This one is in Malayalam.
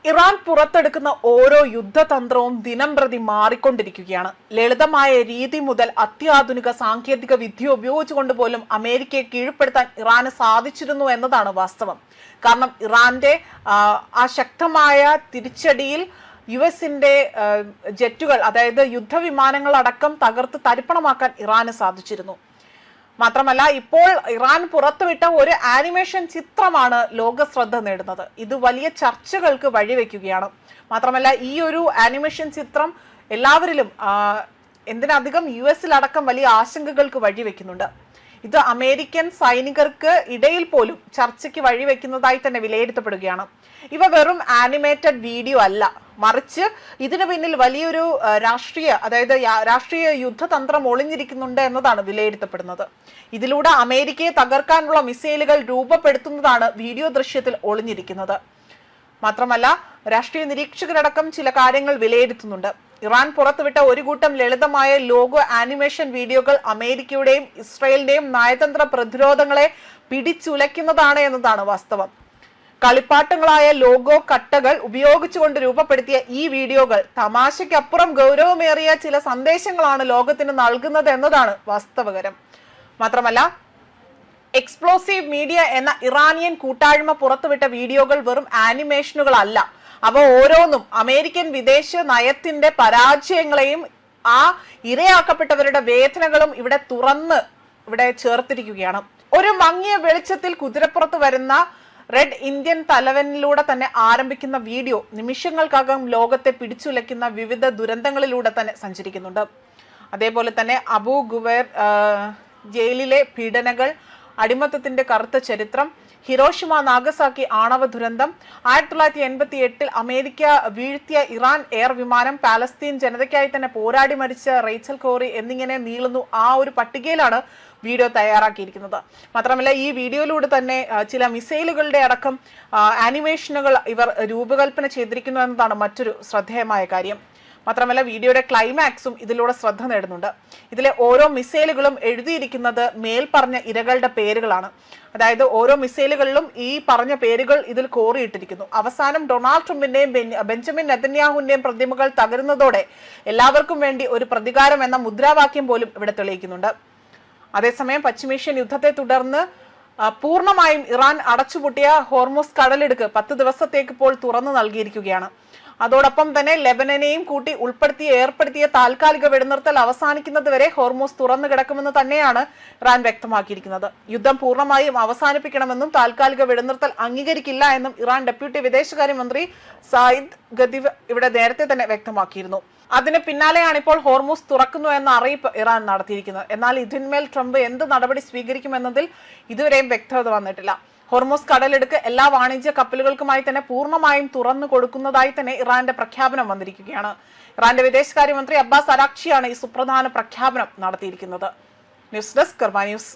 ഇറാൻ പുറത്തെടുക്കുന്ന ഓരോ യുദ്ധതന്ത്രവും ദിനംപ്രതി മാറിക്കൊണ്ടിരിക്കുകയാണ്. ലളിതമായ രീതി മുതൽ അത്യാധുനിക സാങ്കേതിക വിദ്യ ഉപയോഗിച്ചുകൊണ്ട് പോലും അമേരിക്കയെ കീഴ്പ്പെടുത്താൻ ഇറാന് സാധിച്ചിരുന്നു എന്നതാണ് വാസ്തവം. കാരണം ഇറാന്റെ ആ ശക്തമായ തിരിച്ചടിയിൽ യുഎസിന്റെ ജെറ്റുകൾ, അതായത് യുദ്ധവിമാനങ്ങൾ അടക്കം തകർത്ത് തരിപ്പണമാക്കാൻ ഇറാന് സാധിച്ചിരുന്നു. മാത്രമല്ല, ഇപ്പോൾ ഇറാൻ പുറത്തുവിട്ട ഒരു ആനിമേഷൻ ചിത്രമാണ് ലോക ശ്രദ്ധ നേടുന്നത്. ഇത് വലിയ ചർച്ചകൾക്ക് വഴിവെക്കുകയാണ്. മാത്രമല്ല, ഈ ഒരു ആനിമേഷൻ ചിത്രം എല്ലാവരിലും എന്തിനധികം യുഎസിലടക്കം വലിയ ആശങ്കകൾക്ക് വഴിവെക്കുന്നുണ്ട്. ഇത് അമേരിക്കൻ സൈനികർക്ക് ഇടയിൽ പോലും ചർച്ചയ്ക്ക് വഴിവെക്കുന്നതായി തന്നെ വിലയിരുത്തപ്പെടുകയാണ്. ഇവ വെറും ആനിമേറ്റഡ് വീഡിയോ അല്ല, മറിച്ച് ഇതിനു പിന്നിൽ വലിയൊരു രാഷ്ട്രീയ യുദ്ധതന്ത്രം ഒളിഞ്ഞിരിക്കുന്നുണ്ട് എന്നതാണ് വിലയിരുത്തപ്പെടുന്നത്. ഇതിലൂടെ അമേരിക്കയെ തകർക്കാനുള്ള മിസൈലുകൾ രൂപപ്പെടുത്തുന്നതാണ് വീഡിയോ ദൃശ്യത്തിൽ ഒളിഞ്ഞിരിക്കുന്നത്. മാത്രമല്ല, രാഷ്ട്രീയ നിരീക്ഷകരടക്കം ചില കാര്യങ്ങൾ വിലയിരുത്തുന്നുണ്ട്. ഇറാൻ പുറത്തുവിട്ട ഒരു കൂട്ടം ലളിതമായ ലോഗോ ആനിമേഷൻ വീഡിയോകൾ അമേരിക്കയുടെയും ഇസ്രായേലിന്റെയും നയതന്ത്ര പ്രതിരോധങ്ങളെ പിടിച്ചുലയ്ക്കുന്നതാണ് എന്നതാണ് വാസ്തവം. കളിപ്പാട്ടങ്ങളായ ലോഗോ കട്ടകൾ ഉപയോഗിച്ചുകൊണ്ട് രൂപപ്പെടുത്തിയ ഈ വീഡിയോകൾ തമാശയ്ക്കപ്പുറം ഗൗരവമേറിയ ചില സന്ദേശങ്ങളാണ് ലോകത്തിന് നൽകുന്നത് എന്നതാണ് വാസ്തവകരം. മാത്രമല്ല, എക്സ്പ്ലോസീവ് മീഡിയ എന്ന ഇറാനിയൻ കൂട്ടായ്മ പുറത്തുവിട്ട വീഡിയോകൾ വെറും ആനിമേഷനുകളല്ല. അവ ഓരോന്നും അമേരിക്കൻ വിദേശ നയത്തിന്റെ പരാജയങ്ങളെയും ആ ഇരയാക്കപ്പെട്ടവരുടെ വേദനകളും ഇവിടെ ചേർത്തിരിക്കുകയാണ്. ഒരു മങ്ങിയ വെളിച്ചത്തിൽ കുതിരപ്പുറത്ത് വരുന്ന റെഡ് ഇന്ത്യൻ തലവനിലൂടെ തന്നെ ആരംഭിക്കുന്ന വീഡിയോ നിമിഷങ്ങൾക്കകം ലോകത്തെ പിടിച്ചുലയ്ക്കുന്ന വിവിധ ദുരന്തങ്ങളിലൂടെ തന്നെ സഞ്ചരിക്കുന്നുണ്ട്. അതേപോലെ തന്നെ അബു ഗുവൈർ ജയിലിലെ പീഡനങ്ങൾ, അടിമത്തത്തിന്റെ കറുത്ത ചരിത്രം, ഹിരോഷിമ നാഗസാക്കി ആണവ ദുരന്തം, 1988 അമേരിക്ക വീഴ്ത്തിയ ഇറാൻ എയർ വിമാനം, പാലസ്തീൻ ജനതയ്ക്കായി തന്നെ പോരാടി മരിച്ച റേച്ചൽ കോറി എന്നിങ്ങനെ നീളുന്നു. ആ ഒരു പട്ടികയിലാണ് വീഡിയോ തയ്യാറാക്കിയിരിക്കുന്നത്. മാത്രമല്ല, ഈ വീഡിയോയിലൂടെ തന്നെ ചില മിസൈലുകളുടെ അടക്കം ആനിമേഷനുകൾ ഇവർ രൂപകൽപ്പന ചെയ്തിരിക്കുന്നു എന്നതാണ് മറ്റൊരു ശ്രദ്ധേയമായ കാര്യം. മാത്രമല്ല, വീഡിയോയുടെ ക്ലൈമാക്സും ഇതിലൂടെ ശ്രദ്ധ നേടുന്നുണ്ട്. ഇതിലെ ഓരോ മിസൈലുകളും എഴുതിയിരിക്കുന്നത് മേൽപ്പറഞ്ഞ ഇരകളുടെ പേരുകളാണ്. അതായത് ഓരോ മിസൈലുകളിലും ഈ പറഞ്ഞ പേരുകൾ ഇതിൽ കോറിയിട്ടിരിക്കുന്നു. അവസാനം ഡൊണാൾഡ് ട്രംപിന്റെയും ബെഞ്ചമിൻ നെതന്യാഹുവിന്റെയും പ്രതിമകൾ തകരുന്നതോടെ എല്ലാവർക്കും വേണ്ടി ഒരു പ്രതികാരം എന്ന മുദ്രാവാക്യം പോലും ഇവിടെ തെളിയിക്കുന്നുണ്ട്. അതേസമയം പശ്ചിമേഷ്യൻ യുദ്ധത്തെ തുടർന്ന് പൂർണ്ണമായും ഇറാൻ അടച്ചുപൂട്ടിയ ഹോർമുസ് കടലിടുക്ക് 10 ദിവസത്തേക്ക് ഇപ്പോൾ തുറന്നു നൽകിയിരിക്കുകയാണ്. അതോടൊപ്പം തന്നെ ലെബനനെയും കൂട്ടി ഏർപ്പെടുത്തിയ താൽക്കാലിക വെടിനിർത്തൽ അവസാനിക്കുന്നത് വരെ ഹോർമുസ് തുറന്നു കിടക്കുമെന്ന് തന്നെയാണ് ഇറാൻ വ്യക്തമാക്കിയിരിക്കുന്നത്. യുദ്ധം പൂർണ്ണമായും അവസാനിപ്പിക്കണമെന്നും താൽക്കാലിക വെടിനിർത്തൽ അംഗീകരിക്കില്ല എന്നും ഇറാൻ ഡെപ്യൂട്ടി വിദേശകാര്യമന്ത്രി സായിദ് ഗദീവ് ഇവിടെ നേരത്തെ തന്നെ വ്യക്തമാക്കിയിരുന്നു. അതിന് പിന്നാലെയാണ് ഇപ്പോൾ ഹോർമുസ് തുറക്കുന്നു എന്ന അറിയിപ്പ് ഇറാൻ നടത്തിയിരിക്കുന്നത്. എന്നാൽ ഇതിന്മേൽ ട്രംപ് എന്ത് നടപടി സ്വീകരിക്കുമെന്നതിൽ ഇതുവരെയും വ്യക്തത വന്നിട്ടില്ല. ഹോർമുസ് കടലിടുക്ക് എല്ലാ വാണിജ്യ കപ്പലുകൾക്കുമായി തന്നെ പൂർണ്ണമായും തുറന്നു കൊടുക്കുന്നതായി തന്നെ ഇറാന്റെ പ്രഖ്യാപനം വന്നിരിക്കുകയാണ്. ഇറാന്റെ വിദേശകാര്യമന്ത്രി അബ്ബാസ് അരാക്ചിയാണ് ഈ സുപ്രധാന പ്രഖ്യാപനം നടത്തിയിരിക്കുന്നത്. ന്യൂസ് ഡെസ്ക് കർമ്മ ന്യൂസ്.